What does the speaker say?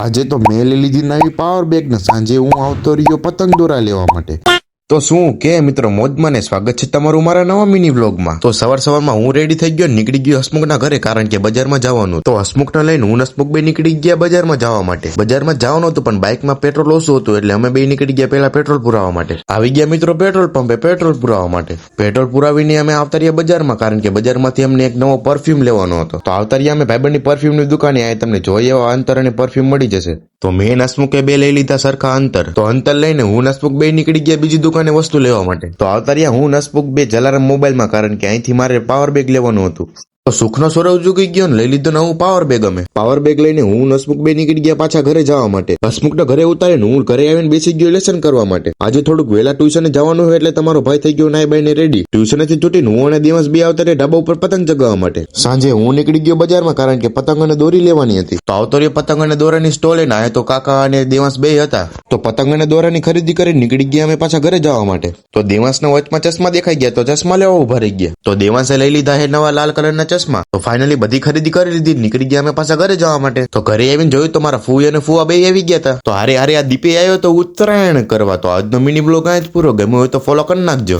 આજે તો મેં લઈ લીધી નવી પાવર બેગ ને સાંજે હું આવતો રહ્યો પતંગ દોરા લેવા માટે. તો શું કે મિત્રો મોજમાં ને સ્વાગત છે તમારું મારા નવા મિની વ્લોગમાં. તો સવારમાં હું રેડી થઈ ગયો, નીકળી ગયો હસમુખના ઘરે કારણ કે બજારમાં જવાનું. તો હસમુખને લઈને હું હસમુખ બે નીકળી ગયા બજારમાં જવા માટે. બજારમાં જવાનું હતું પણ બાઇકમાં પેટ્રોલ ઓછું હતું એટલે અમે બે નીકળી ગયા પેલા પેટ્રોલ પુરાવા માટે. આવી ગયા મિત્રો પેટ્રોલ પંપે પેટ્રોલ પુરાવા માટે. પેટ્રોલ પુરાવીને અમે આવતા રહ્યા બજારમાં કારણ કે બજારમાંથી અમને એક નવો પરફ્યુમ લેવાનો હતો. તો આવતા રહ્યા અમે ભાઈબંધની પરફ્યુમની દુકાને. આ તમને જોઈએ એવા અંતર અને પરફ્યુમ મળી જશે. તો મેં હસમુખે બે લઈ લીધા સરખા અંતર. તો અંતર લઈને હું હસમુખ બે નીકળી ગયા બીજી દુકાને વસ્તુ લેવા માટે. તો આવતા રહ્યા હું હસમુખ બે જલારામ મોબાઈલમાં કારણ કે અહીંથી મારે પાવર બેગ લેવાનું હતું. તો સુખનો સોરવ ચૂકી ગયો ને લઈ લીધો નવું પાવર બેગ. અમે પાવર બેગ લઈને હું હસમુખ બે નીકળી ગયા પાછા ઘરે જવા માટે. હસમુખને ઘરે ઉતારીને હું ઘરે આવીને બેસી ગયો લેસન કરવા માટે. આજે થોડુંક વહેલા ટ્યુશને જવાનું હોય એટલે તમારો ભાઈ થઈ ગયો નાઈ બાઈને રેડી. ટ્યુશનેથી છૂટીને હું અને દિવસ બે આવતા ઢાબા ઉપર પતંગ ચગાવવા માટે. સાંજે હું નીકળી ગયો બજારમાં કારણ કે પતંગ અને દોરી લેવાની હતી. તો આવતો રહ્યો પતંગ અને દોરાની સ્ટોલે ને આ તો કાકા અને દેવાંશ બે હતા. તો પતંગ અને દોરાની ખરીદી કરીને નીકળી ગયા અમે પાછા ઘરે જવા માટે. તો દેવાંશના વચમાં ચશ્મા દેખાઈ ગયા તો ચશ્મા લેવા ઉભા રહી ગયા. તો દેવાંશે લઈ લીધા હે નવા લાલ કલરના ચશ્મા. તો ફાઇનલી બધી ખરીદી કરી લીધી, નીકળી ગયા અમે પાછા ઘરે જવા માટે. તો ઘરે આવીને જોયું તો મારા ફૂઈ અને ફુવા બે આવી ગયા હતા. તો હારે આ દીપે આવ્યો તો ઉત્તરાયણ કરવા. તો આજનો મિની બ્લોગ આ જ પૂરો. ગમ્યો હોય તો ફોલો કરી નાખજો.